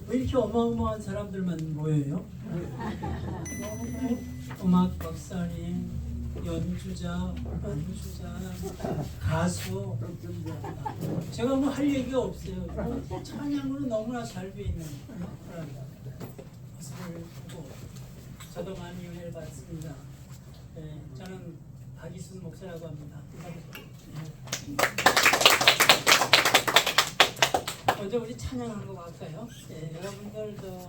왜 이렇게 어마어마한 사람들만 모여요? 음악 박사님, 연주자, 반주자, 가수. 제가 뭐 할 얘기가 없어요. 찬양으로 너무나 잘 돼 있는 그런 모습을 보고 저도 많이 은혜를 받습니다. 네, 저는 박이순 목사라고 합니다. 먼저 우리 찬양한 거 할까요? 네, 여러분들도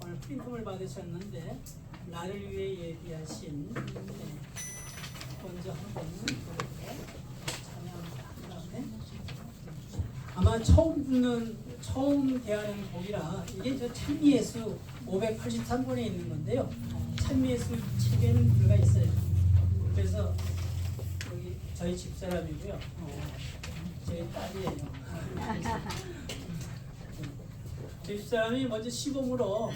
오늘 프린트를 받으셨는데 나를 위해 예비하신 먼저 한번 찬양한 다음에 아마 처음 대하는 곡이라 이게 저 찬미예수 583번에 있는 건데요. 찬미예수 책에는 들어가 있어요. 그래서 여기 저희 집사람이고요. 제 딸이에요. 제 집사람이 먼저 시범으로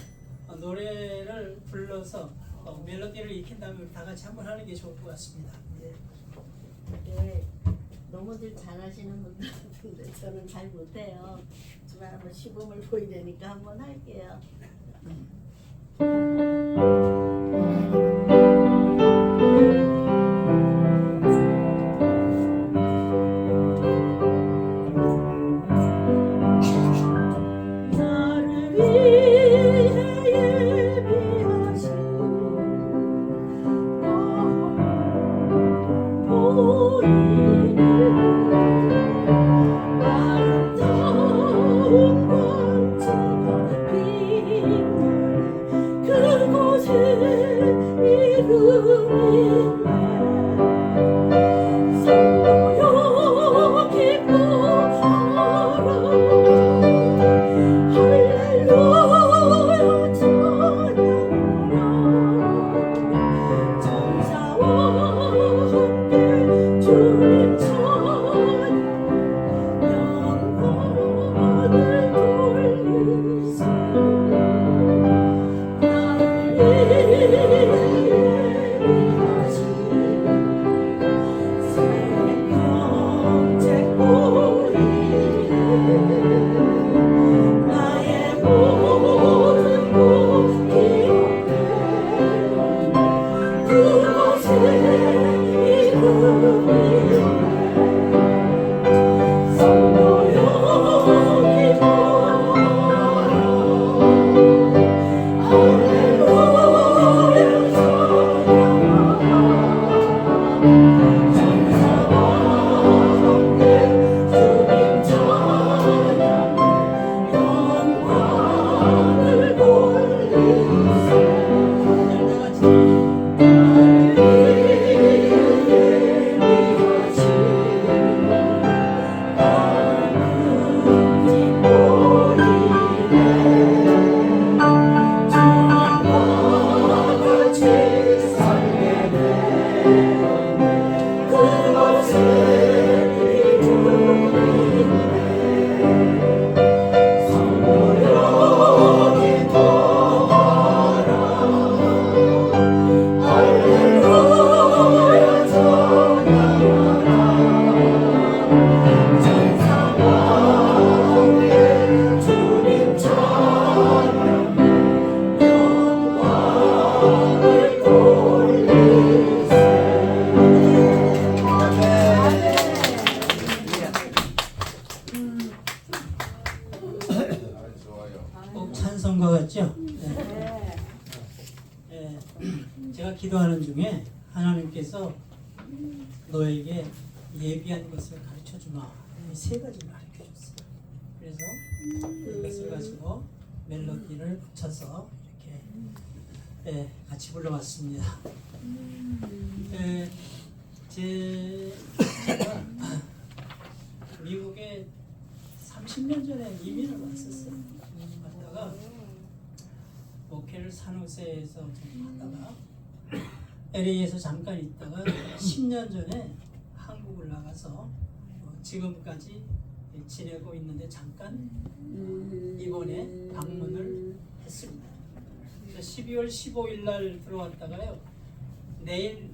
노래를 불러서 멜로디를 익힌 다음에 다 같이 한번 하는 게 좋을 것 같습니다. 네, 너무들 잘하시는 분들 같은데 저는 잘 못해요. 하지만 한번 시범을 보이려니까 한번 할게요. 찬송가 같죠? 제가 기도하는 중에 하나님께서 너에게 예비한 것을 가르쳐 주마. 세 가지를 가르쳐 줬어요. 그래서 이것을 가지고 멜로디를 붙여서 이렇게 같이 불러봤습니다. 제가 미국에 30년 전에 이민을 왔었어요. 왔다가 목회를 산호세에서 좀 하다가 LA에서 잠깐 있다가 10년 전에 한국을 나가서 지금까지 지내고 있는데 잠깐 이번에 방문을 했습니다. 12월 15일 날 들어왔다가요. 내일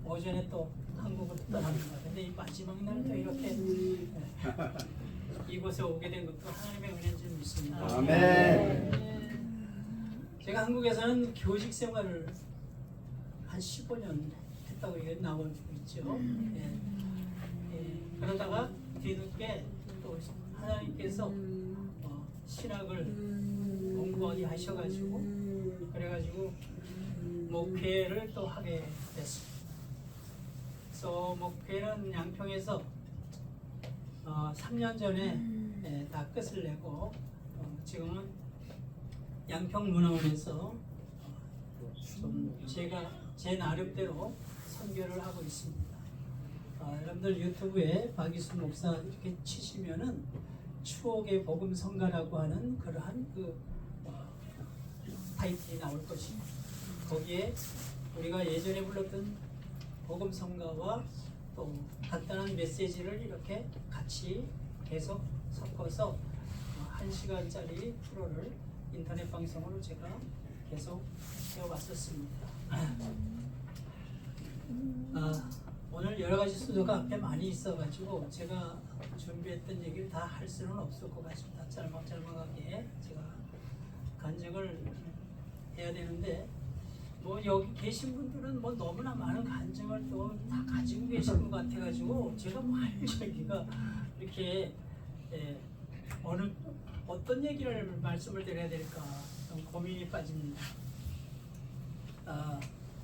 오전에 또 한국을 떠납니다. 근데 이 마지막 날 또 이렇게 이곳에 오게 된 것도 하나님의 은혜인 줄 믿습니다. 아멘. 제가 한국에서는 교직 생활을 한 15년 했다고 이게 나오고 있죠. 그러다가 뒤늦게 또 하나님께서 신학을 공부하게 하셔가지고 그래가지고 목회를 또 하게 됐습니다. 그래서 목회는 양평에서 3년 전에 다 끝을 내고 지금은 양평 문화원에서 좀 제가 제 나름대로 선교를 하고 있습니다. 여러분들 유튜브에 박이순 목사 이렇게 치시면은 추억의 복음 성가라고 하는 그러한 타이틀이 나올 것입니다. 거기에 우리가 예전에 불렀던 복음 성가와 또 간단한 메시지를 이렇게 같이 계속 섞어서 1시간짜리 프로를 인터넷 방송으로 제가 계속 해왔었습니다. 오늘 여러 가지 순서가 앞에 많이 있어가지고 제가 준비했던 얘기를 다 할 수는 없을 것 같습니다. 짤막짤막하게 제가 간증을 해야 되는데 뭐 여기 계신 분들은 뭐 너무나 많은 간증을 또 다 가지고 계신 것 같아가지고 제가 뭐 할 얘기가 이렇게 어떤 얘기를 말씀을 드려야 될까 좀 고민이 빠집니다.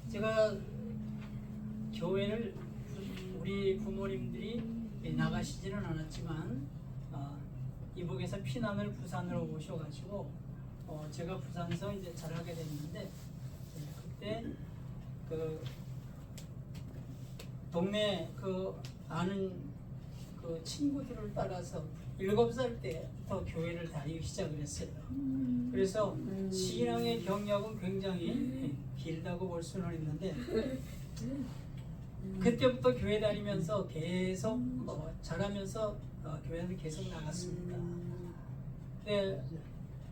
제가 교회를 우리 부모님들이 나가시지는 않았지만 이북에서 피난을 부산으로 오셔가지고 제가 부산에서 이제 자라게 됐는데 그때 그 동네 그 아는 그 친구들을 따라서 7살 때부터 교회를 다니기 시작을 했어요. 그래서 신앙의 경력은 굉장히 길다고 볼 수는 있는데 그때부터 교회 다니면서 계속 자라면서 교회는 계속 나갔습니다. 근데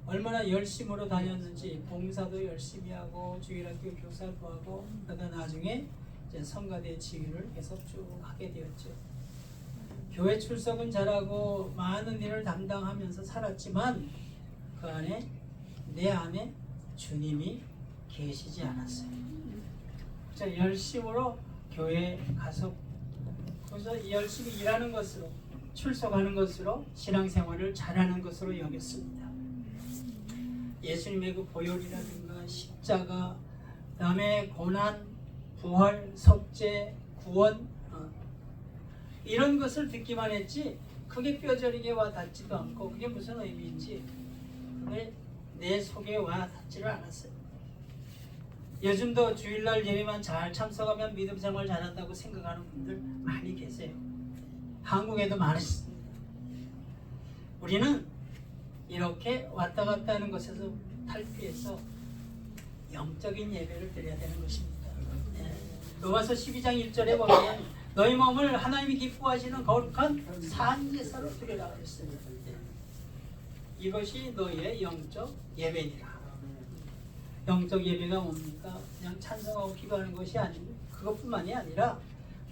얼마나 열심으로 다녔는지 봉사도 열심히 하고 주일학교 교사도 하고 그러다 나중에 이제 성가대 지휘를 계속 쭉 하게 되었죠. 교회 출석은 잘하고 많은 일을 담당하면서 살았지만 그 안에 내 안에 주님이 계시지 않았어요. 자, 열심으로 교회에 가서 그래서 열심히 일하는 것으로 출석하는 것으로 신앙생활을 잘하는 것으로 여겼습니다. 예수님의 그 보혈이라든가 십자가, 그다음에 고난, 부활, 속죄, 구원 이런 것을 듣기만 했지 그게 뼈저리게 와 닿지도 않고 그게 무슨 의미인지 그게 내 속에 와 닿지를 않았어요. 요즘도 주일날 예배만 잘 참석하면 믿음 생활 잘한다고 생각하는 분들 많이 계세요. 한국에도 많으십니다. 우리는 이렇게 왔다 갔다 하는 것에서 탈피해서 영적인 예배를 드려야 되는 것입니다. 로마서 12장 1절에 보면 너희 몸을 하나님이 기뻐하시는 거룩한 산제사로 드리라 그랬습니다. 이것이 너희의 영적 예배니라. 영적 예배가 뭡니까? 그냥 찬송하고 기도하는 것이 아니고 그것뿐만이 아니라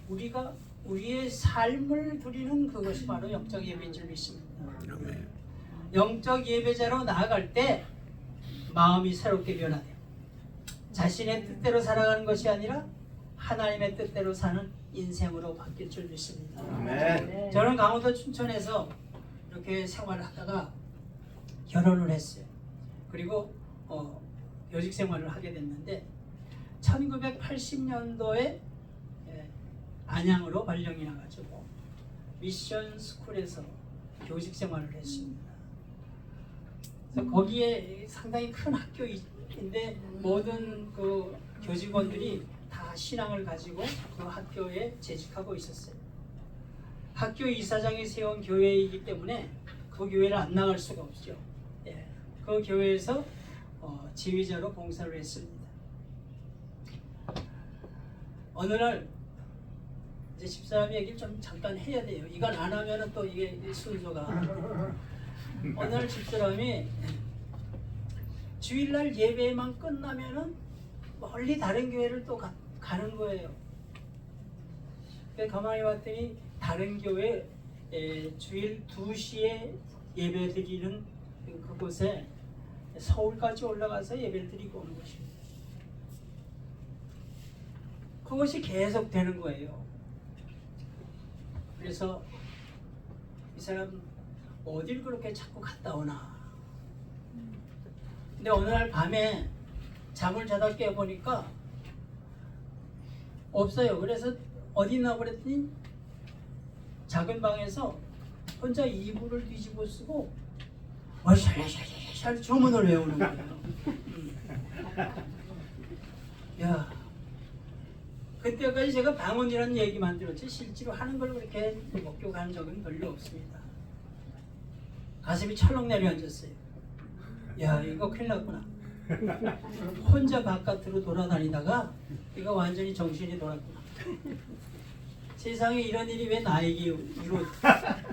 우리가 우리의 삶을 드리는 그것이 바로 영적 예배인 줄 믿습니다. 영적 예배자로 나아갈 때 마음이 새롭게 변화돼요. 자신의 뜻대로 살아가는 것이 아니라 하나님의 뜻대로 사는 인생으로 바뀔 줄 믿습니다. 아멘. 저는 강원도 춘천에서 이렇게 생활을 하다가 결혼을 했어요. 그리고 교직 생활을 하게 됐는데 1980년도에 안양으로 발령이 나가지고 미션 스쿨에서 교직 생활을 했습니다. 그래서 거기에 상당히 큰 학교인데 모든 그 교직원들이 다 신앙을 가지고 그 학교에 재직하고 있었어요. 학교 이사장이 세운 교회이기 때문에 그 교회를 안 나갈 수가 없죠. 그 교회에서 지휘자로 봉사를 했습니다. 어느 날 이제 집사람이 얘기를 좀 잠깐 해야 돼요. 이건 안 하면은 또 이게 순서가 어느 날 집사람이 주일날 예배만 끝나면은 멀리 다른 교회를 또 가는 거예요. 가만히 봤더니 다른 교회 주일 2시에 예배 드리는 그곳에 서울까지 올라가서 예배를 드리고 오는 것입니다. 그것이 계속 되는 거예요. 그래서 이 사람 어딜 그렇게 자꾸 갔다 오나. 근데 어느 날 밤에 잠을 자다 깨보니까 없어요. 그래서 어디 있나 그랬더니 작은 방에서 혼자 이불을 뒤집어 쓰고 샬샬샬 주문을 외우는 거예요. 야, 그때까지 제가 방언이라는 얘기만 들었지 실제로 하는 걸 그렇게 목격한 적은 별로 없습니다. 가슴이 철렁 내려앉았어요. 야, 이거 큰일 났구나. 혼자 바깥으로 돌아다니다가 이거 완전히 정신이 돌았구나. 세상에 이런 일이 왜 나에게 이루어질까?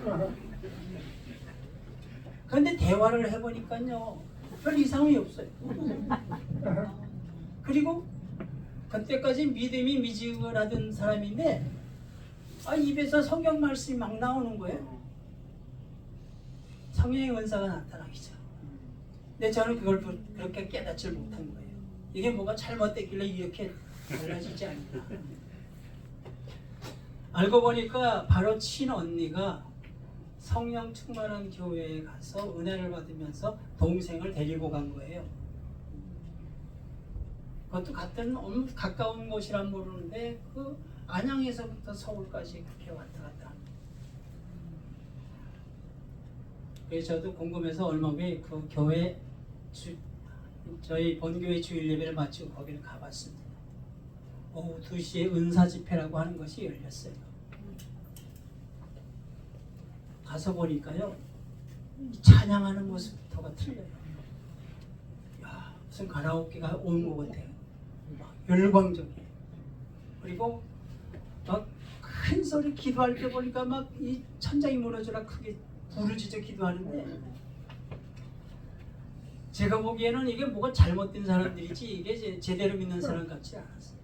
그런데 대화를 해보니까요 별 이상이 없어요. 그리고 그때까지 믿음이 미지근하던 사람인데 입에서 성경 말씀이 막 나오는 거예요. 성령의 은사가 나타나기죠. 근데 저는 그걸 그렇게 깨닫지 못한 거예요. 이게 뭐가 잘못됐길래 이렇게 달라지지 않나. 알고 보니까 바로 친언니가 성령 충만한 교회에 가서 은혜를 받으면서 동생을 데리고 간 거예요. 그것도 같은 가까운 곳이란 모르는데 그 안양에서부터 서울까지 그렇게 왔다 갔다 합니다. 그래서 저도 궁금해서 얼마 후에 그 교회 저희 본교회 주일 예배를 마치고 거기를 가봤습니다. 오후 2시에 은사 집회라고 하는 것이 열렸어요. 가서 보니까요 찬양하는 모습부터가 틀려요. 야, 무슨 가라오케가 온 것 같아요. 막 열광적이에요. 그리고 막 큰 소리 기도할 때 보니까 막 이 천장이 무너져라 크게 부르짖어 기도하는데 제가 보기에는 이게 뭐가 잘못된 사람들이지 이게 제대로 믿는 사람 같지 않았어요.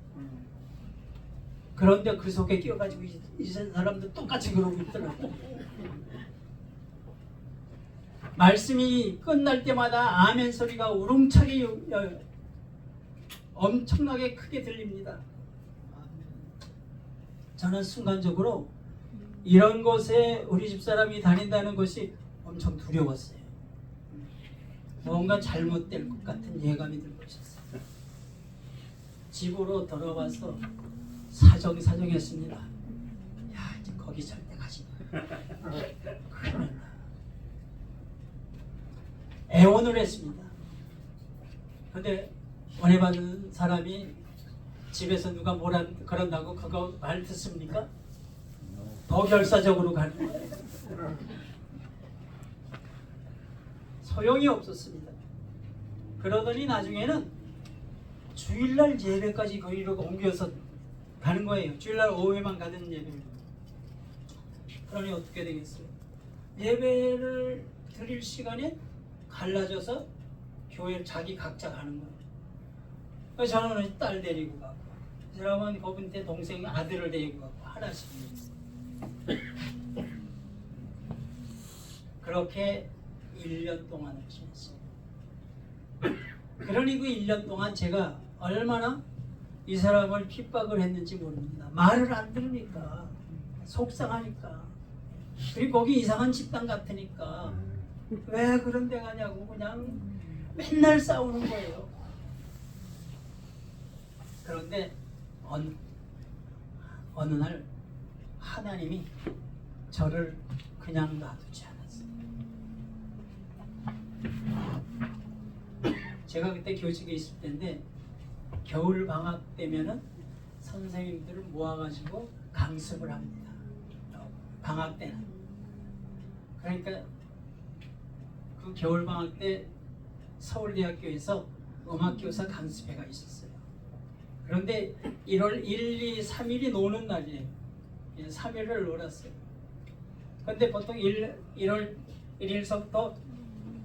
그런데 그 속에 끼어가지고 이 사람도 똑같이 그러고 있더라고요. 말씀이 끝날 때마다 아멘 소리가 우렁차게 엄청나게 크게 들립니다. 저는 순간적으로 이런 곳에 우리 집사람이 다닌다는 것이 엄청 두려웠어요. 뭔가 잘못될 것 같은 예감이 들고 있었어요. 집으로 돌아와서 사정했습니다. 야, 이제 거기 절대 가지 마. 애원을 했습니다. 근데 은혜 받은 사람이 집에서 누가 뭐라 그런다고 그거 말 듣습니까? 더 결사적으로 가는 거예요. 소용이 없었습니다. 그러더니 나중에는 주일날 예배까지 거기로 옮겨서 가는 거예요. 주일날 오후에만 가는 예배입니다. 그러니 어떻게 되겠어요? 예배를 드릴 시간에 갈라져서 교회 자기 각자 가는 거예요. 그래서 저는 딸 데리고 가고 그 사람은 거분때 동생 아들을 데리고 가고 하나씩 그렇게 1년 동안을 지냈어요. 그러니 그 1년 동안 제가 얼마나 이 사람을 핍박을 했는지 모릅니다. 말을 안 들으니까 속상하니까 그리고 거기 이상한 집단 같으니까 왜 그런 데 가냐고 그냥 맨날 싸우는 거예요. 그런데 어느 날 하나님이 저를 그냥 놔두지 않았어요. 제가 그때 교직에 있을 때인데 겨울 방학 되면은 선생님들을 모아가지고 강습을 합니다. 방학 때는. 그러니까 그 겨울 방학 때 서울대학교에서 음악교사 강습회가 있었어요. 그런데 1월 1, 2, 3일이 노는 날이에요. 3일을 놀았어요. 근데 보통 1월 1일서부터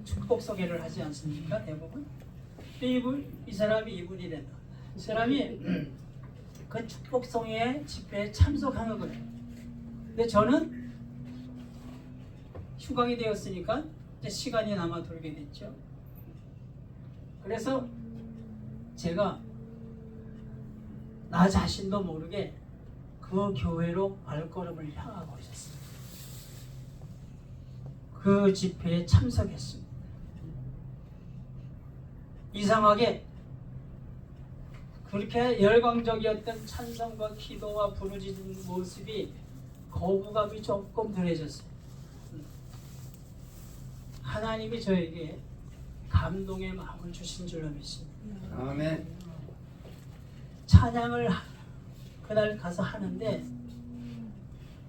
축복 소개를 하지 않습니까? 대부분. 이 사람이 이분이랬다. 이 사람이 그 축복 소개 집회에 참석하는 거예요. 근데 저는 휴강이 되었으니까 이제 시간이 남아 돌게 됐죠. 그래서 제가 나 자신도 모르게 그 교회로 발걸음을 향하고 있었습니다. 그 집회에 참석했습니다. 이상하게 그렇게 열광적이었던 찬성과 기도와 부르짖는 모습이 거부감이 조금 덜해졌어요. 하나님이 저에게 감동의 마음을 주신 줄로 믿습니다. 아멘. 찬양을 그날 가서 하는데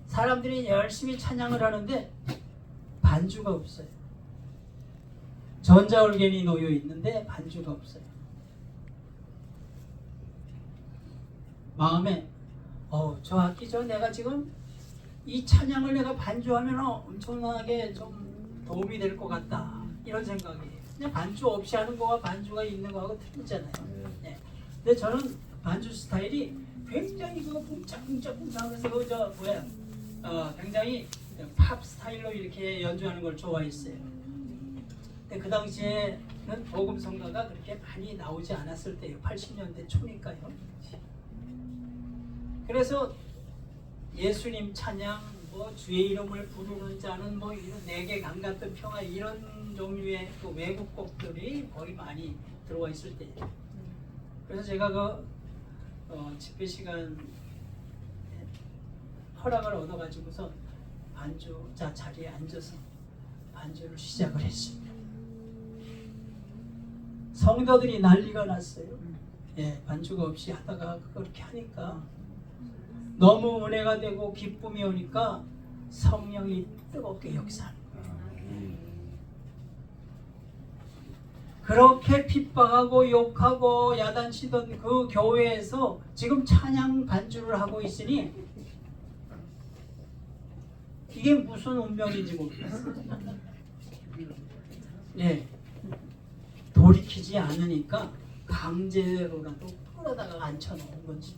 사람들이 열심히 찬양을 하는데 반주가 없어요. 전자올겐이 놓여 있는데 반주가 없어요. 마음에 저 악기 내가 지금 이 찬양을 내가 반주하면 엄청나게 좀 도움이 될 것 같다 이런 생각이에요. 그냥 반주 없이 하는 거와 반주가 있는 거하고 틀리잖아요. 네. 근데 저는 반주 스타일이 굉장히 그거 뭉짝뭉짝하면서 굉장히 팝 스타일로 이렇게 연주하는 걸 좋아했어요. 근데 그 당시에는 복음 성가가 그렇게 많이 나오지 않았을 때예요. 80년대 초니까요. 그래서 예수님 찬양, 주의 이름을 부르는 자는 이런 내게 강 같은 평화 이런 종류의 그 외국 곡들이 거의 많이 들어와 있을 때예요. 그래서 제가 집회 시간 허락을 얻어가지고서 반주자 자리에 앉아서 반주를 시작을 했습니다. 성도들이 난리가 났어요. 예, 반주가 없이 하다가 그렇게 하니까 너무 은혜가 되고 기쁨이 오니까 성령이 뜨겁게 역사하는 거예요. 그렇게 핍박하고 욕하고 야단치던 그 교회에서 지금 찬양 반주를 하고 있으니 이게 무슨 운명인지 모르겠어요. 예, 돌이키지 않으니까 강제로라도 끌어다가 앉혀놓은 건지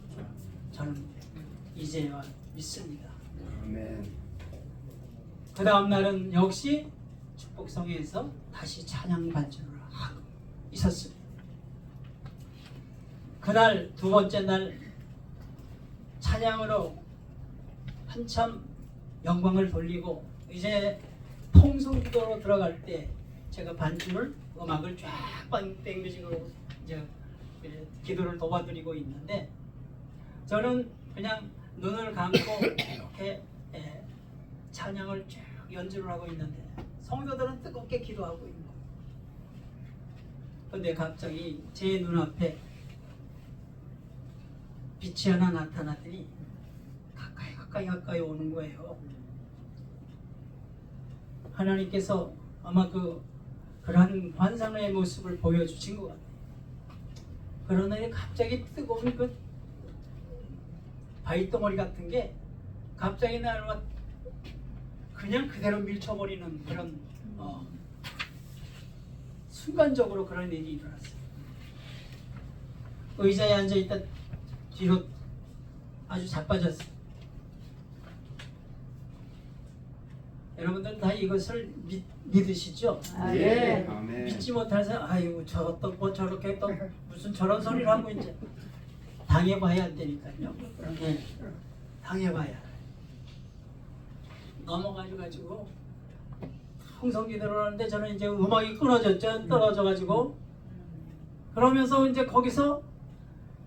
저는 이제야 믿습니다. 아멘. 그 다음 날은 역시 축복성회에서 다시 찬양 반주를 하고 있었습니다. 그날 두 번째 날 찬양으로 한참 영광을 돌리고 이제 통성기도로 들어갈 때 제가 반주를 음악을 쫙 땡겨지고 이제 기도를 도와드리고 있는데 저는 그냥 눈을 감고 이렇게 찬양을 쭉 연주를 하고 있는데 성도들은 뜨겁게 기도하고 있는 거예요. 그런데 갑자기 제 눈앞에 빛이 하나 나타났더니 가까이 오는 거예요. 하나님께서 아마 그러한 환상의 모습을 보여주신 것 같아요. 그러더니 갑자기 뜨거운 그 바위덩어리 같은 게 갑자기 나를 그냥 그대로 밀쳐버리는 그런 순간적으로 그런 일이 일어났어요. 의자에 앉아있다 뒤로 아주 자빠졌어요. 여러분들은 다 이것을 믿으시죠? 예. 아멘. 믿지 못해서 아이고 저렇게 또 무슨 저런 소리를 하고 이제 당해봐야 안 되니까요. 네, 당해봐야 넘어가지고 홍성기도를 하는데 저는 이제 음악이 끊어졌죠. 떨어져가지고 그러면서 이제 거기서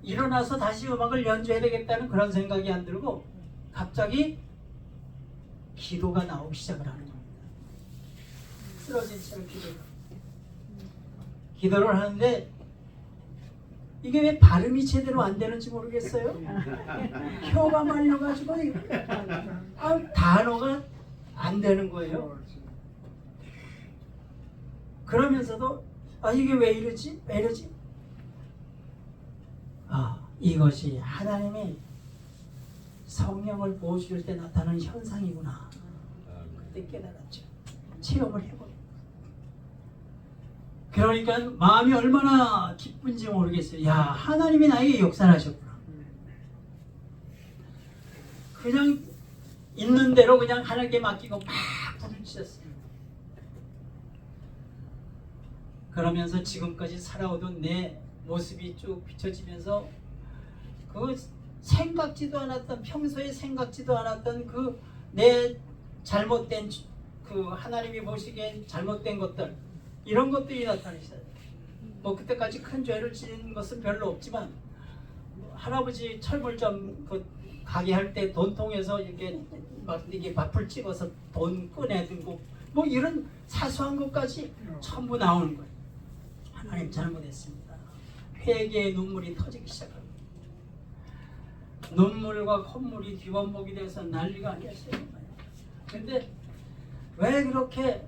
일어나서 다시 음악을 연주해야 되겠다는 그런 생각이 안 들고 갑자기 기도가 나오기 시작을 하는 겁니다. 쓰러진 채로 기도를 하는데 이게 왜 발음이 제대로 안 되는지 모르겠어요. 혀가 말려가지고 단어가 안 되는 거예요. 그러면서도 이게 왜 이러지? 이것이 하나님이 성령을 부어줄 때 나타나는 현상이구나. 그때 깨달았죠. 체험을 해보니까. 그러니까 마음이 얼마나 기쁜지 모르겠어요. 야, 하나님이 나에게 역사를 하셨구나. 그냥 있는 대로 그냥 하나님께 맡기고 막 부르짖었어요. 그러면서 지금까지 살아오던 내 모습이 쭉 비춰지면서 그 생각지도 않았던, 평소에 생각지도 않았던 그 내 잘못된, 그 하나님이 보시기엔 잘못된 것들, 이런 것들이 나타나시잖아요. 뭐 그때까지 큰 죄를 지은 것은 별로 없지만, 할아버지 철물점 그 가게 할 때 돈통에서 이렇게 막 이게 밥풀 찍어서 돈 꺼내들고 뭐 이런 사소한 것까지 전부 나오는 거예요. 하나님 잘못했습니다. 회개의 눈물이 터지기 시작합니다. 눈물과 콧물이 뒤범벅이 돼서 난리가 아니었어요. 근데 왜 그렇게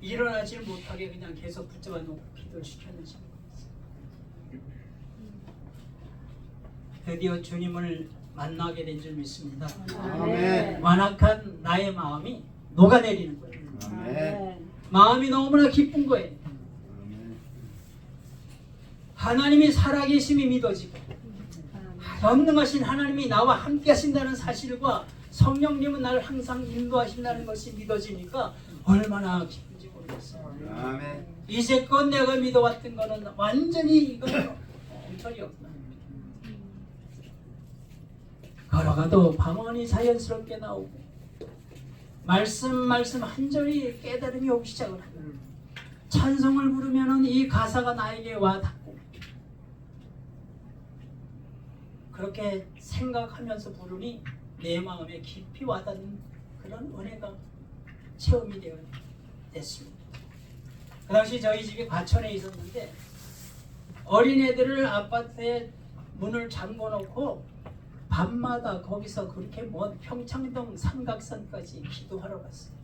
일어나질 못하게 그냥 계속 붙잡아 놓고 기도를 시켰는지 모르겠어요. 드디어 주님을 만나게 된 줄 믿습니다. 아멘. 완악한 나의 마음이 녹아내리는 거예요. 아멘. 마음이 너무나 기쁜 거예요. 아멘. 하나님이 살아계심이 믿어지고 전능하신 하나님이 나와 함께 하신다는 사실과 성령님은 나를 항상 인도하신다는 것이 믿어지니까 얼마나 기쁜지 모르겠어요. 아멘. 이제껏 내가 믿어왔던 거는 완전히 이거는 엉터리 없나. 걸어가도 방언이 자연스럽게 나오고 말씀 한 절이 깨달음이 오기 시작을 합니다. 찬송을 부르면은 이 가사가 나에게 와 닿고, 그렇게 생각하면서 부르니 내 마음에 깊이 와닿는 그런 은혜가 체험이 됐습니다. 그 당시 저희 집이 과천에 있었는데 어린애들을 아파트에 문을 잠궈놓고 밤마다 거기서 그렇게 먼 평창동 삼각산까지 기도하러 갔어요.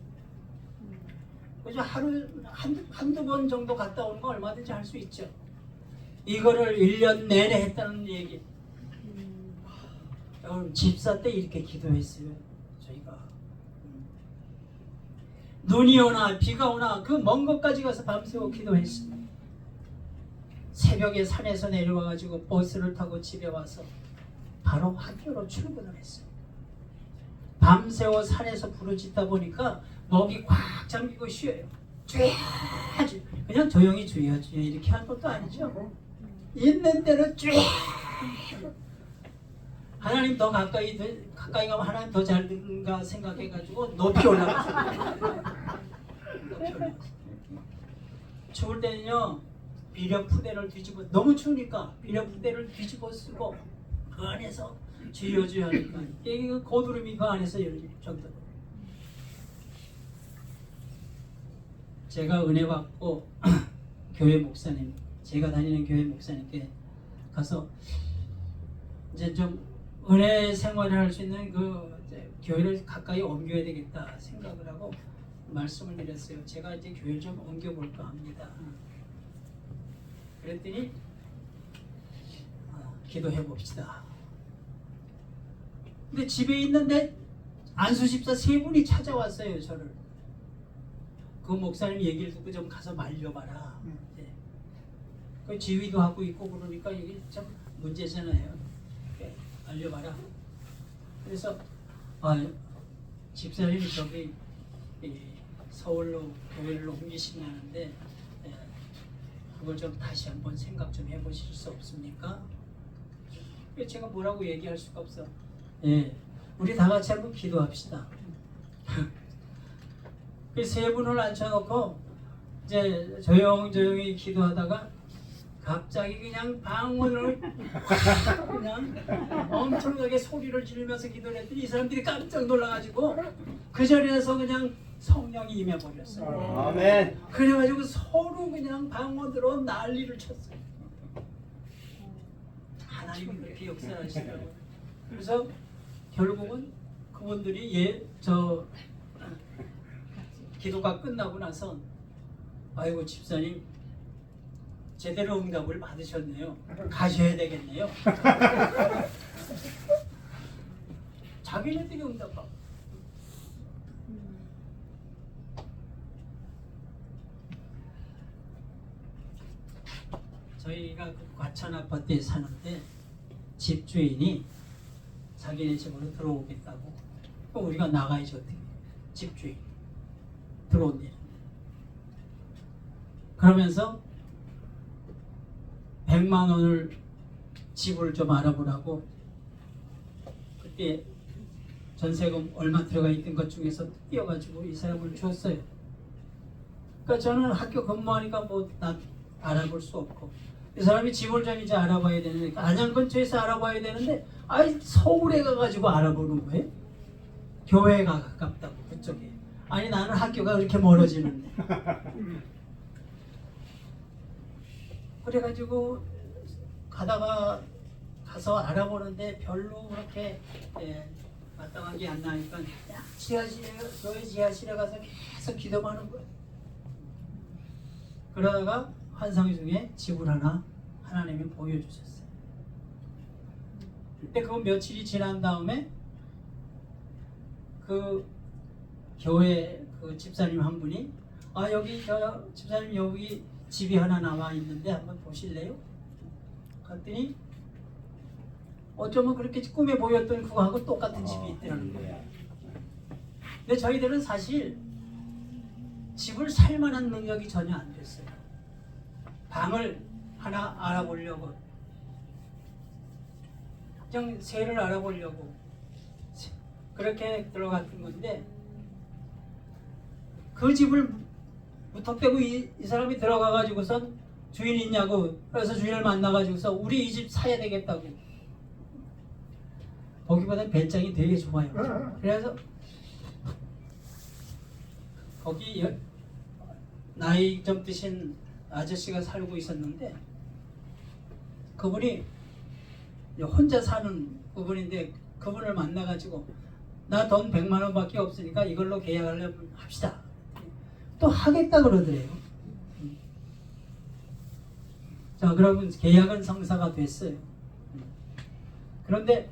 그래서 하루 한두 번 정도 갔다 오는 거 얼마든지 할 수 있죠. 이거를 1년 내내 했다는 얘기. 여러분, 집사 때 이렇게 기도했어요. 저희가 눈이 오나 비가 오나 그 먼 곳까지 가서 밤새워 기도했습니다. 새벽에 산에서 내려와가지고 버스를 타고 집에 와서 바로 학교로 출근을 했어요. 밤새워 산에서 부르짖다 보니까 목이 꽉 잠기고 쉬어요. 쥐 그냥 조용히 주여 이렇게 한 것도 아니죠. 있는 대로 쥐. 하나님 더 가까이 가면 하나님 더 잘 듣는가 생각해가지고 높이 올라갔어요. 추울 때는요 비료 푸대를 뒤집어, 너무 추우니까 비료 푸대를 뒤집어 쓰고 그 안에서 주여 하니까 이게 고드름이 그 안에서 열릴 정도로. 제가 은혜 받고 교회 목사님, 제가 다니는 교회 목사님께 가서 이제 좀 은혜 생활을 할 수 있는 그 교회를 가까이 옮겨야 되겠다 생각을 하고 말씀을 드렸어요. 제가 이제 교회를 좀 옮겨볼까 합니다. 그랬더니 기도해 봅시다. 근데 집에 있는데 안수 집사 3분이 찾아왔어요. 저를. 그 목사님 얘기를 듣고 좀 가서 말려봐라. 네. 그 지휘도 하고 있고 그러니까 이게 참 문제잖아요. 네. 말려봐라. 그래서 집사님이 저기 서울로 교회를 옮기신다는데 그걸 좀 다시 한번 생각 좀 해보실 수 없습니까? 제가 뭐라고 얘기할 수가 없어. 예, 우리 다 같이 한번 기도합시다. 그 3분을 앉혀놓고 이제 조용히 기도하다가 갑자기 그냥 방언을 그냥 엄청나게 소리를 지르면서 기도를 했더니 이 사람들이 깜짝 놀라가지고 그 자리에서 그냥 성령이 임해버렸어요. 아멘. 그래가지고 서로 그냥 방언으로 난리를 쳤어요. 하나님이 그렇게 역사하시더라고요. 그래서 결국은 그분들이 기도가 끝나고 나서 아이고 집사님 제대로 응답을 받으셨네요. 가셔야 되겠네요. 자기네들이 응답받고. 저희가 그 과천 아파트에 사는데 집주인이 자기네 집으로 들어오겠다고. 그럼 우리가 나가야지 어떻게. 집주인 들어온대. 그러면서 100만 원을 집을 좀 알아보라고 그때 전세금 얼마 들어가 있던 것 중에서 띄어가지고 이 사람을 줬어요. 그러니까 저는 학교 근무하니까 뭐 나 알아볼 수 없고 이 사람이 집을 좀 이제 알아봐야 되는데 안양 근처에서 알아봐야 되는데 아니 서울에 가가지고 알아보는 거예요. 교회가 가깝다고 그쪽에. 아니 나는 학교가 그렇게 멀어지는데. 그래가지고 가서 알아보는데 별로 그렇게 마땅한 게 안 나니까 교회 지하실에 가서 계속 기도하는 거예요. 그러다가 환상 중에 집을 하나 하나님이 보여주셨어요. 근데 그 며칠이 지난 다음에 그 교회 그 집사님 한 분이 여기 저 집사님 여기 집이 하나 나와 있는데 한번 보실래요? 갔더니 어쩌면 그렇게 꿈에 보였던 그거하고 똑같은 집이 있더라는 거예요. 근데 저희들은 사실 집을 살 만한 능력이 전혀 안 됐어요. 방을 하나 알아보려고 그냥 새를 알아보려고 그렇게 들어갔던 건데 그 집을 무턱대고 이 사람이 들어가가지고선 주인 있냐고 그래서 주인을 만나가지고서 우리 이 집 사야 되겠다고 거기보다 배짱이 되게 좋아요. 그래서 거기 나이 좀 드신 아저씨가 살고 있었는데 그분이 혼자 사는 그분인데 그분을 만나가지고 나 돈 100만 원밖에 없으니까 이걸로 계약하려면 합시다. 또 하겠다 그러더래요. 자 그러면 계약은 성사가 됐어요. 그런데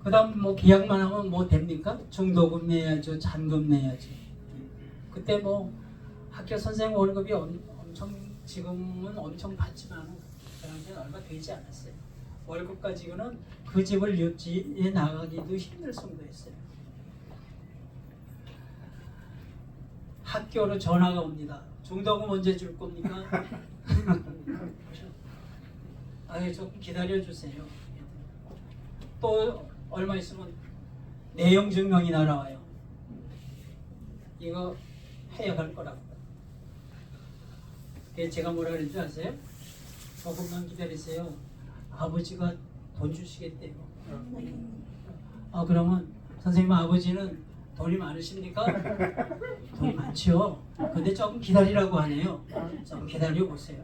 그 다음 뭐 계약만 하면 뭐 됩니까? 중도금 내야죠, 잔금 내야죠. 그때 뭐 학교 선생님 월급이 엄청 지금은 엄청 받지만 그 당시에는 얼마 되지 않았어요. 월급 가지고는 그 집을 유지해 나가기도 힘들 정도였어요. 학교로 전화가 옵니다. 중도금 언제 줄 겁니까? 아유 조금 기다려 주세요. 또 얼마 있으면 내용 증명이 날아와요. 이거 해야 할 거라고. 그래서 제가 뭐라 그랬는지 아세요? 조금만 기다리세요. 아버지가 돈 주시겠대요. 그러면 선생님 아버지는 돈이 많으십니까? 돈이 많죠. 근데 조금 기다리라고 하네요. 좀 기다려 보세요.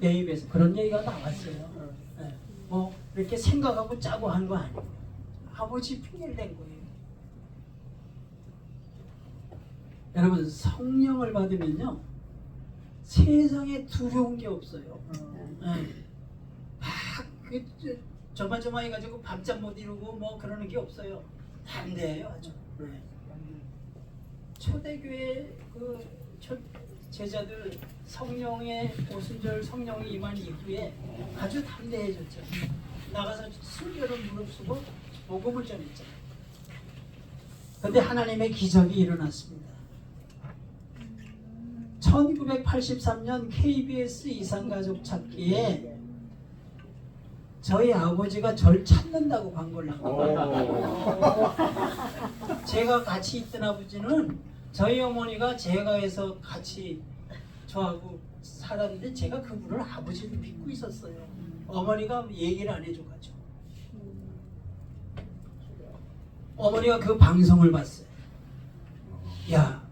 내 입에서 그런 얘기가 나왔어요. 네. 뭐 이렇게 생각하고 짜고 한 거 아니에요. 아버지 핑계를 댄 거예요. 여러분 성령을 받으면요 세상에 두려운 게 없어요. 네. 저마저마 해가지고 밤잠 못 이루고 뭐 그러는 게 없어요. 담대해요 아주. 네. 초대교회 제자들 성령의 오순절 성령이 임한 이후에 아주 담대해졌죠. 나가서 순결을 무릅쓰고 복음을 전했죠. 그런데 하나님의 기적이 일어났습니다. 1983년 KBS 이산가족 찾기에 저희 아버지가 절 찾는다고 광고를 한 거예요. 제가 같이 있던 아버지는 저희 어머니가 제가해서 같이 저하고 살았는데 제가 그분을 아버지로 믿고 있었어요. 어머니가 얘기를 안 해줘가지고 어머니가 그 방송을 봤어요. 야,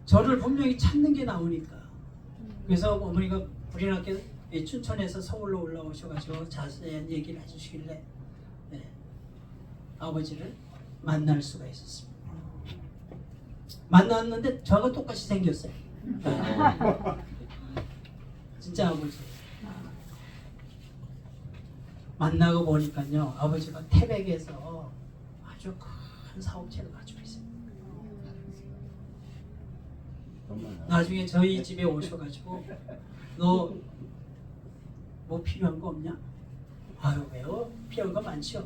저를 분명히 찾는 게 나오니까. 그래서 어머니가 불이 났게 춘천에서 서울로 올라오셔가지고 자세한 얘기를 해주시길래 아버지를 만날 수가 있었습니다. 만났는데 저하고 똑같이 생겼어요. 진짜 아버지. 만나고 보니까요 아버지가 태백에서 아주 큰 사업체를 가지고 있어요. 나중에 저희 집에 오셔가지고 너 뭐 필요한 거 없냐? 아유 왜요? 필요한 거 많죠.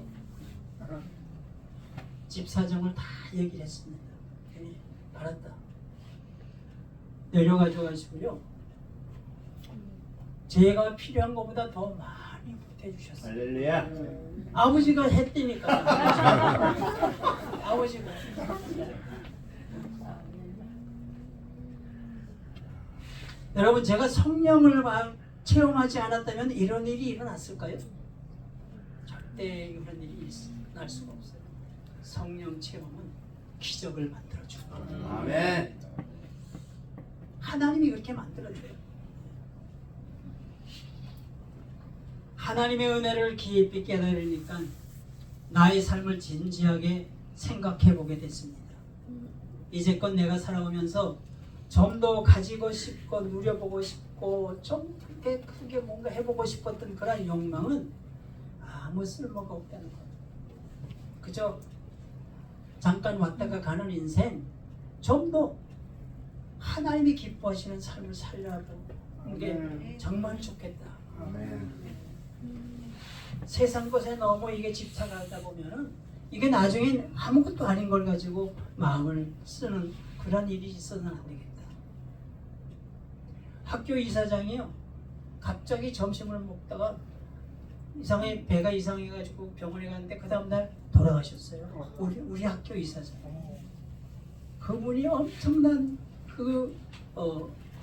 집 사정을 다 얘기를 했습니다. 내려가져 가시고요. 제가 필요한 것보다 더 많이 보태주셨어요. 할렐루야. 아버지가 했다니까. 아버지가. 여러분, 제가 성령을 체험하지 않았다면 이런 일이 일어났을까요? 절대 이런 일이 일어날 수가 없어요. 성령 체험은 기적을 만들어주고 아멘. 하나님이 그렇게 만들어줘요. 하나님의 은혜를 깊이 깨달으니까 나의 삶을 진지하게 생각해 보게 됐습니다. 이제껏 내가 살아오면서 좀 더 가지고 싶고 누려보고 싶고 좀 크게 뭔가 해보고 싶었던 그런 욕망은 아무 쓸모가 없다는 거예요. 그저 잠깐 왔다가 가는 인생, 좀 더 하나님이 기뻐하시는 삶을 살려보는 게 정말 좋겠다. 아멘. 세상 것에 너무 이게 집착하다 보면은 이게 나중엔 아무것도 아닌 걸 가지고 마음을 쓰는 그런 일이 있어서는 안 되겠다. 학교 이사장이요, 갑자기 점심을 먹다가 배가 이상해가지고 병원에 갔는데 그 다음날 돌아가셨어요. 우리 학교 이사장. 그분이 엄청난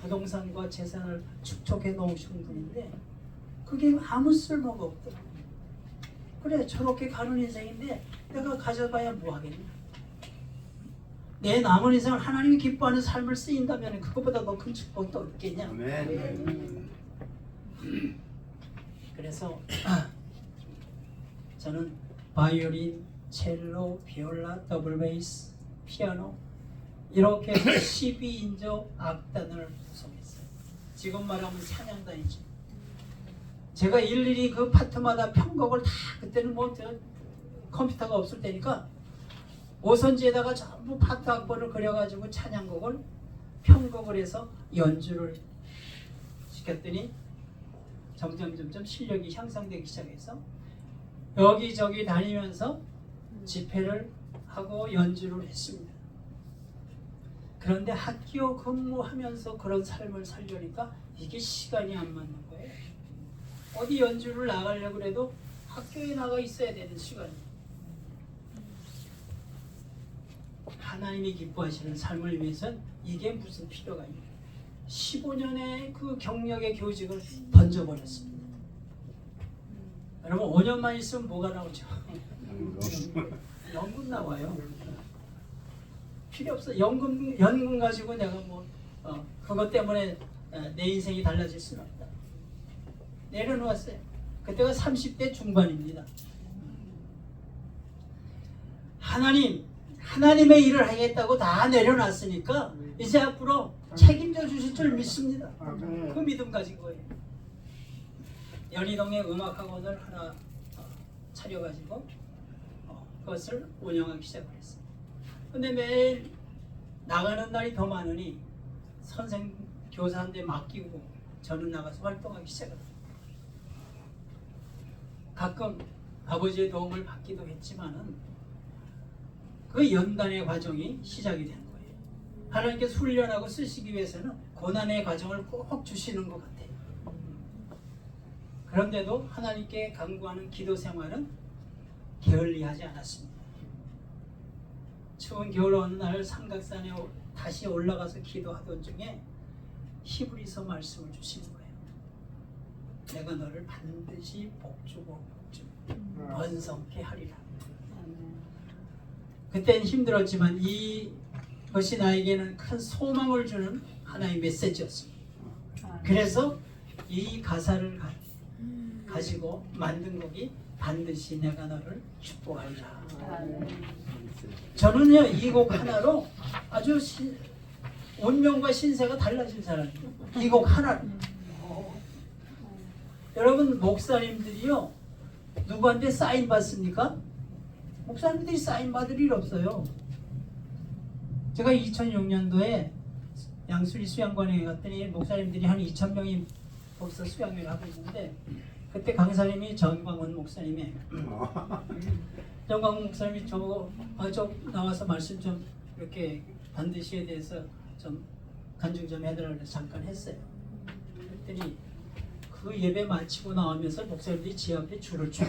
부동산과 재산을 축적해 놓으신 분인데 그게 아무 쓸모가 없더라고요. 그래, 저렇게 가는 인생인데 내가 가져봐야 뭐하겠냐. 내 남은 인생을 하나님이 기뻐하는 삶을 쓰인다면 그것보다 더 큰 축복이 또 있겠냐. 아멘. 그래서 저는 바이올린, 첼로, 비올라, 더블 베이스, 피아노 이렇게 12인조 악단을 구성했어요. 지금 말하면 찬양단이죠. 제가 일일이 그 파트마다 편곡을 다, 그때는 뭐 컴퓨터가 없을 때니까 오선지에다가 전부 파트 악보를 그려가지고 찬양곡을 편곡을 해서 연주를 시켰더니 점점 실력이 향상되기 시작해서 여기저기 다니면서 집회를 하고 연주를 했습니다. 그런데 학교 근무하면서 그런 삶을 살려니까 이게 시간이 안 맞는 거예요. 어디 연주를 나가려고 해도 학교에 나가 있어야 되는 시간이에요. 하나님이 기뻐하시는 삶을 위해서는 이게 무슨 필요가 있냐. 15년의 그 경력의 교직을 던져버렸습니다. 여러분 5년만 있으면 뭐가 나오죠? 연금 나와요. 필요 없어. 연금 가지고 내가 그것 때문에 내 인생이 달라질 수는 없다. 내려놓았어요. 그때가 30대 중반입니다. 하나님의 일을 하겠다고 다 내려놨으니까 이제 앞으로 책임져 주실 줄 믿습니다. 그 믿음 가진 거예요. 연희동에 음악학원을 하나 차려가지고 그것을 운영하기 시작을 했어요. 근데 매일 나가는 날이 더 많으니 교사한테 맡기고 저는 나가서 활동하기 시작합니다. 가끔 아버지의 도움을 받기도 했지만은 그 연단의 과정이 시작이 된 거예요. 하나님께서 훈련하고 쓰시기 위해서는 고난의 과정을 꼭 주시는 것 같아요. 그런데도 하나님께 간구하는 기도 생활은 게을리하지 않았습니다. 추운 겨울 어느 날 삼각산에 다시 올라가서 기도하던 중에 히브리서 말씀을 주시는 거예요. 내가 너를 반드시 복주고 번성케 하리라. 그때는 힘들었지만 이것이 나에게는 큰 소망을 주는 하나의 메시지였습니다. 그래서 이 가사를 가지고 만든 곡이 반드시 내가 너를 축복하리라. 저는요 이 곡 하나로 아주 운명과 신세가 달라진 사람이에요. 이 곡 하나로. 여러분 목사님들이요 누구한테 사인 받습니까? 목사님들이 사인 받을 일 없어요. 제가 2006년도에 양수리 수양관에 갔더니 목사님들이 한 2,000명이 벌써 수양회를 하고 있는데 그때 강사님이 전광훈 목사님이에요. 전광훈 목사님이 저 나와서 말씀 좀 이렇게 반드시에 대해서 좀 간증 좀 해달라고 해서 잠깐 했어요. 그랬더니 그 예배 마치고 나오면서 목사님들이 지 앞에 줄을 쭉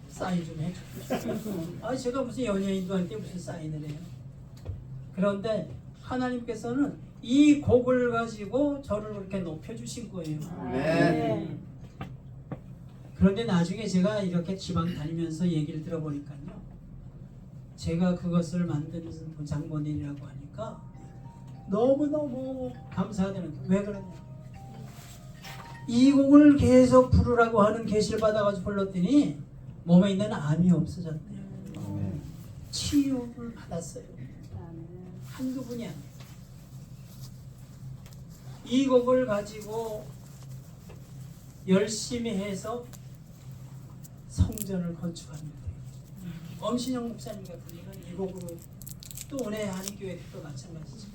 사인 좀 해주고. 아, 제가 무슨 연예인도 아닌데 무슨 사인을 해요. 그런데 하나님께서는 이 곡을 가지고 저를 그렇게 높여주신 거예요. 아멘. 그런데 나중에 제가 이렇게 지방 다니면서 얘기를 들어보니까요, 제가 그것을 만든 장본인이라고 하니까 너무너무 감사하다는 거예요. 왜 그러냐, 이 곡을 계속 부르라고 하는 계시를 받아가지고 불렀더니 몸에 있는 암이 없어졌대요. 치유를 받았어요. 한두 분이 아니에요. 이 곡을 가지고 열심히 해서 성전을 건축합니다. 엄신영 목사님 같은 분은 이 곡으로 또 은혜 한인교회도 마찬가지죠.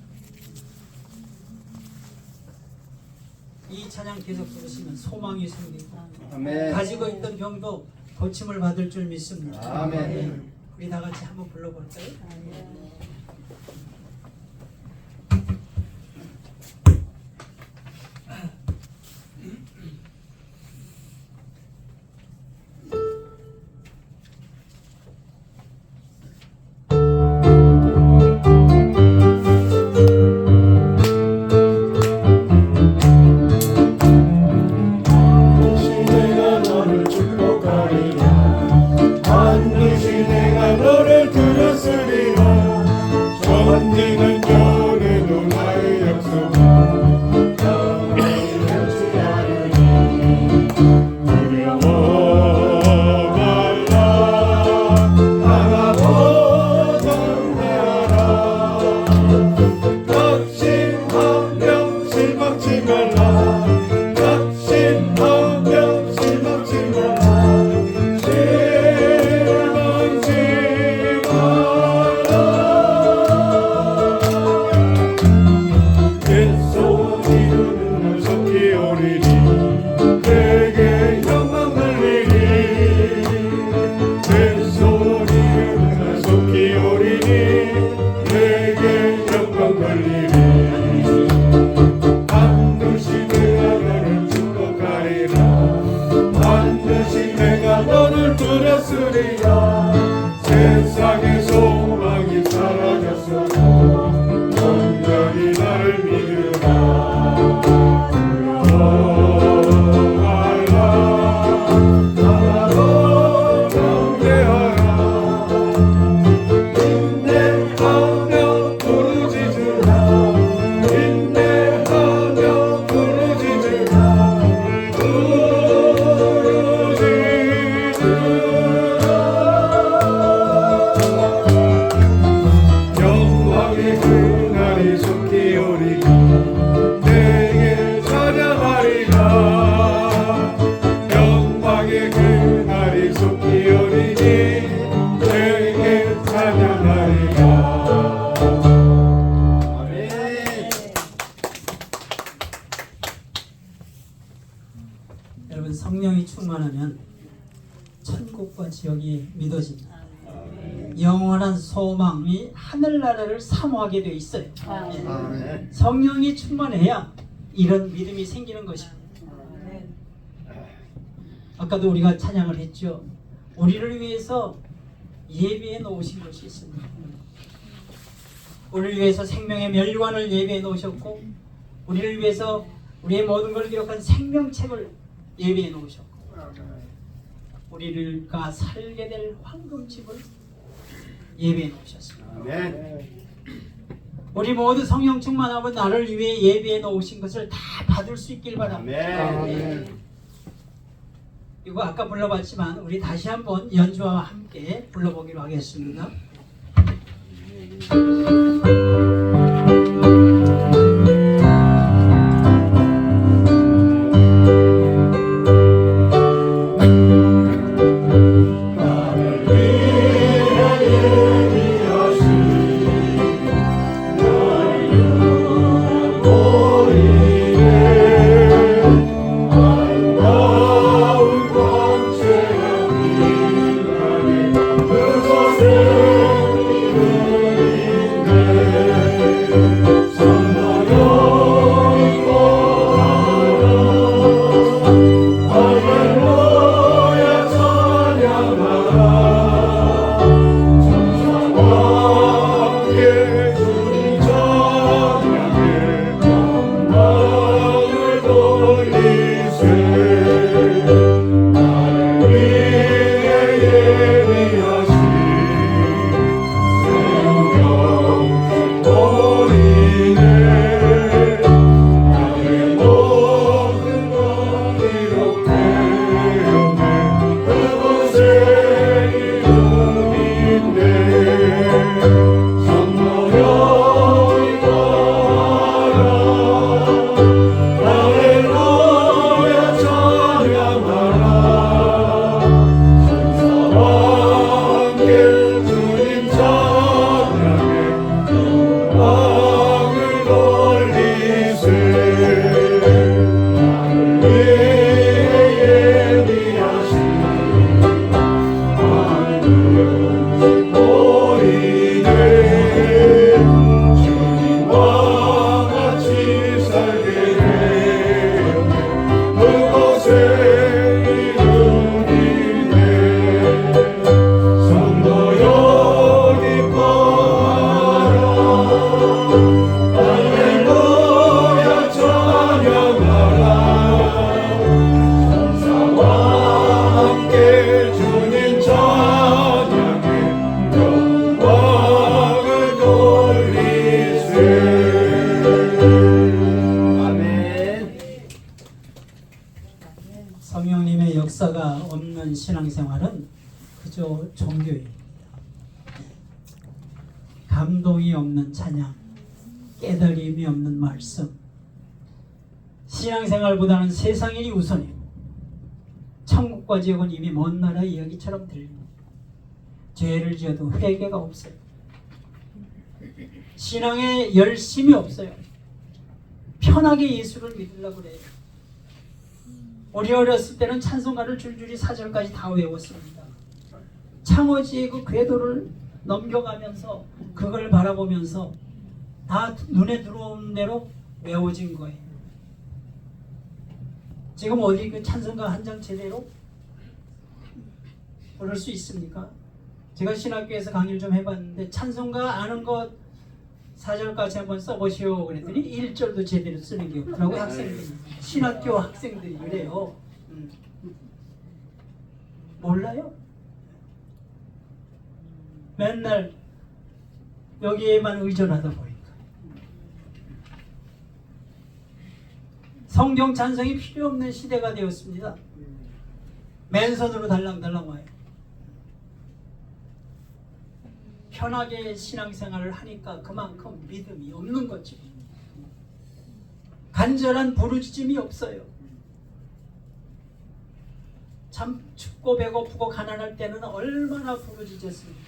이 찬양 계속 부르시면 소망이 생기고 아멘. 가지고 있던 병도 고침을 받을 줄 믿습니다. 아멘. 우리 다 같이 한번 불러볼까요? 내가 너를 축복하리라. 반드시 내가 너를 들었으리라. 전쟁은 전에도 나의 약속은 영원히 멸치하리니. 두려워 말라. 나가고 전대하라. 낙심하며 실망치 말라. 낙심하며 실망치 말라. 실망치 말라. 내 소리는 속히 오리니 내게 영광 돌리니. 내 소리는 속히 오리니 내게 영광 돌리니. 반드시 내가 너를 축복하리라. 반드시 내가 너를 들었으리라. 세상의 소망이 사라졌어도 온전히 나를 믿으라. 두려워 말라. 나라로 경배하라. 인내하며 부르짖으라. 인내하며 부르짖으라. 영광의 그날이 속히 오리니 내게 찬양하리라. 영광의 그날이 속히 오리니 내게 찬양하리라. 아멘. 여러분, 성령이 충만하면 천국과 지옥이 믿어집니다. 영원한 소망이 하늘나라를 사모하게 되어 있어요. 아멘. 성령이 충만해야 이런 믿음이 생기는 것입니다. 아까도 우리가 찬양을 했죠. 우리를 위해서 예비해 놓으신 것이 있습니다. 우리를 위해서 생명의 멸관을 예비해 놓으셨고, 우리를 위해서 우리의 모든 걸 기록한 생명책을 예비해 놓으셨고, 우리가 살게 될 황금집을 예비해 놓으셨습니다. 아멘. 우리 모두 성령 충만하고 나를 위해 예비해 놓으신 것을 다 받을 수 있길 바랍니다. 아멘. 이거 아까 불러봤지만 우리 다시 한번 연주와 함께 불러보기로 하겠습니다. 나를 위하여 예비하신 너의 보이네. 아름다운 광채가 빛나는 그곳에 신앙생활은 그저 종교입니다. 감동이 없는 찬양, 깨달음이 없는 말씀, 신앙생활보다는 세상 일이 우선이고 천국과 지옥은 이미 먼 나라 이야기처럼 들립니다. 죄를 지어도 회개가 없어요. 신앙에 열심이 없어요. 편하게 예수를 믿으려고 그래요. 우리 어렸을 때는 찬송가를 줄줄이 4절까지 다 외웠습니다. 창호지의 그 궤도를 넘겨가면서 그걸 바라보면서 다 눈에 들어오는 대로 외워진 거예요. 지금 어디 그 찬송가 한 장 제대로 부를 수 있습니까? 제가 신학교에서 강의를 좀 해봤는데 찬송가 아는 것 4절까지 한번 써보시오 그랬더니 1절도 제대로 쓰는 게 없더라고. 학생들이, 신학교 학생들이 그래요. 몰라요. 맨날 여기에만 의존하다 보니까 성경 찬송이 필요 없는 시대가 되었습니다. 맨손으로 달랑달랑 와요. 편하게 신앙생활을 하니까 그만큼 믿음이 없는 거지. 간절한 부르짖음이 없어요. 참 춥고 배고프고 가난할 때는 얼마나 부르짖었습니까?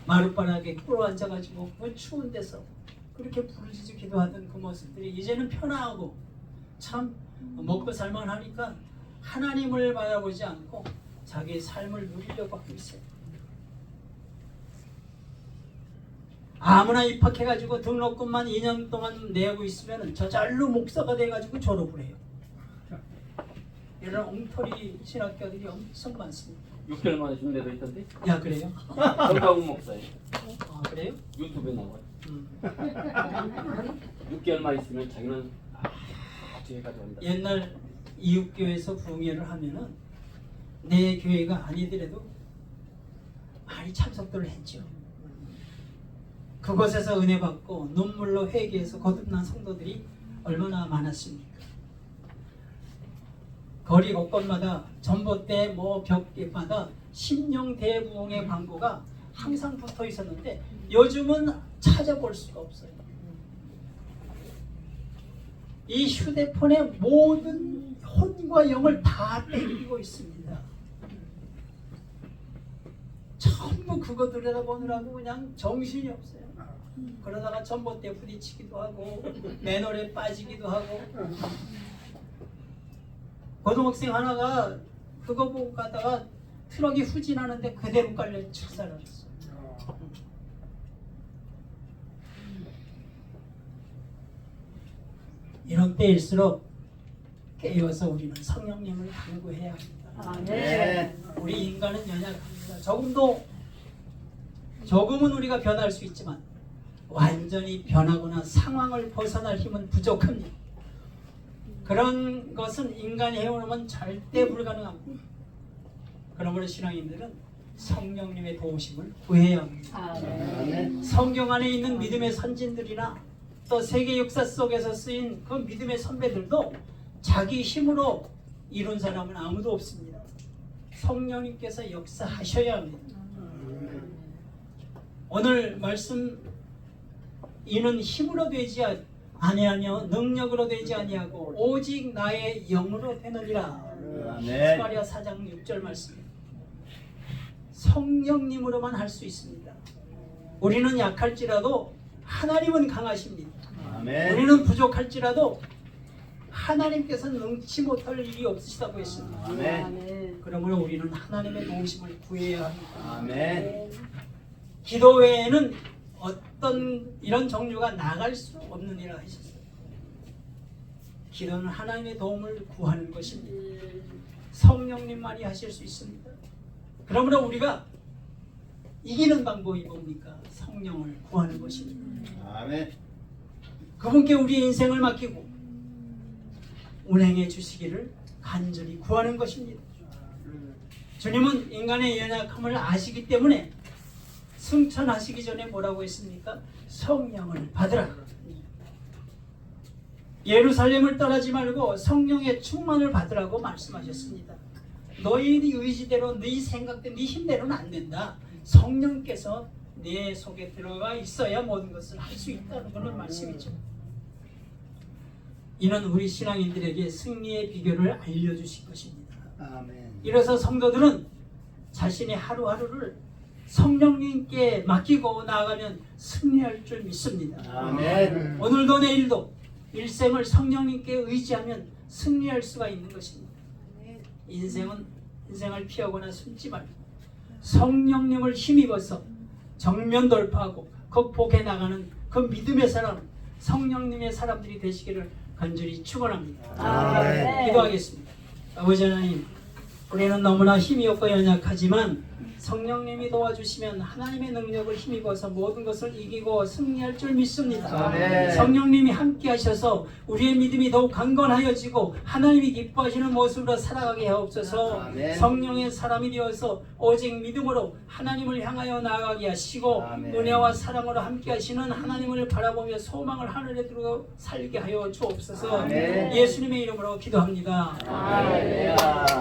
마룻바닥에 꿇어앉아가지고 그 추운 데서 그렇게 부르짖어 기도하던 그 모습들이 이제는 편하고 참 먹고 살만 하니까 하나님을 바라보지 않고 자기의 삶을 누리려고 하고 있어요. 아무나 입학해가지고 등록금만 2년 동안 내고 있으면 저절로 목사가 돼가지고 졸업을 해요. 이런 엉터리 신학교들이 엄청 많습니다. 6개월 만에 준 데도 있던데? 야 그래요? 정가훈 목사예요. 아 그래요? 유튜브에 나와요. 6개월만 있으면 자기는 뒤에까지 온다. 옛날 이웃교회에서 부흥회를 하면은 내 교회가 아니더라도 많이 참석들을 했죠. 그곳에서 은혜 받고 눈물로 회개해서 거듭난 성도들이 얼마나 많았습니까? 거리 곳곳마다 전봇대 뭐 벽마다 심령 대부흥의 광고가 항상 붙어 있었는데 요즘은 찾아볼 수가 없어요. 이 휴대폰의 모든 혼과 영을 다 뺏기고 있습니다. 전부 그거 들여다보느라고 그냥 정신이 없어요. 그러다가 전봇대 부딪히기도 하고 맨홀에 빠지기도 하고. 고등학생 하나가 그거 보고 가다가 트럭이 후진하는데 그대로 깔려 축사를 했어요. 이런 때일수록 깨어서 우리는 성령님을 간구해야 합니다. 네. 우리 인간은 연약합니다. 조금은 우리가 변할 수 있지만 완전히 변하거나 상황을 벗어날 힘은 부족합니다. 그런 것은 인간이 해오면 절대 불가능합니다. 그러므로 신앙인들은 성령님의 도우심을 구해야 합니다. 아멘. 성경 안에 있는 믿음의 선진들이나 또 세계 역사 속에서 쓰인 그 믿음의 선배들도 자기 힘으로 이룬 사람은 아무도 없습니다. 성령님께서 역사하셔야 합니다. 오늘 말씀 이는 힘으로 되지 아니하며 능력으로 되지 아니하고 오직 나의 영으로 되느니라. 아멘. 스가랴 4장 6절 말씀입니다. 성령님으로만 할 수 있습니다. 우리는 약할지라도 하나님은 강하십니다. 아멘. 우리는 부족할지라도 하나님께서는 능치 못할 일이 없으시다고 했습니다. 아멘. 그러므로 우리는 하나님의 도우심을 구해야 합니다. 아멘. 기도 외에는 어떤 이런 종류가 나갈 수 없느니라 하셨어요. 기도는 하나님의 도움을 구하는 것입니다. 성령님만이 하실 수 있습니다. 그러므로 우리가 이기는 방법이 뭡니까? 성령을 구하는 것입니다. 아멘. 그분께 우리의 인생을 맡기고 운행해 주시기를 간절히 구하는 것입니다. 주님은 인간의 연약함을 아시기 때문에 승천하시기 전에 뭐라고 했습니까? 성령을 받으라. 예루살렘을 떠나지 말고 성령의 충만을 받으라고 말씀하셨습니다. 너희 의지대로, 네 생각대로, 네 힘대로는 안 된다. 성령께서 내 속에 들어가 있어야 모든 것을 할 수 있다는 그런 말씀이죠. 이는 우리 신앙인들에게 승리의 비결을 알려주신 것입니다. 아멘. 이래서 성도들은 자신의 하루하루를 성령님께 맡기고 나아가면 승리할 줄 믿습니다. 아멘. 오늘도 내일도 일생을 성령님께 의지하면 승리할 수가 있는 것입니다. 인생을 피하거나 숨지 말고 성령님을 힘입어서 정면 돌파하고 극복해 나가는 그 믿음의 사람, 성령님의 사람들이 되시기를 간절히 축원합니다. 아멘. 기도하겠습니다. 아버지 하나님, 우리는 너무나 힘이 없고 연약하지만 성령님이 도와주시면 하나님의 능력을 힘입어서 모든 것을 이기고 승리할 줄 믿습니다. 아멘. 성령님이 함께 하셔서 우리의 믿음이 더욱 강건하여지고 하나님이 기뻐하시는 모습으로 살아가게 하옵소서. 아멘. 성령의 사람이 되어서 오직 믿음으로 하나님을 향하여 나아가게 하시고 아멘. 은혜와 사랑으로 함께 하시는 하나님을 바라보며 소망을 하늘에 두고 살게 하여 주옵소서. 아멘. 예수님의 이름으로 기도합니다. 할렐루야.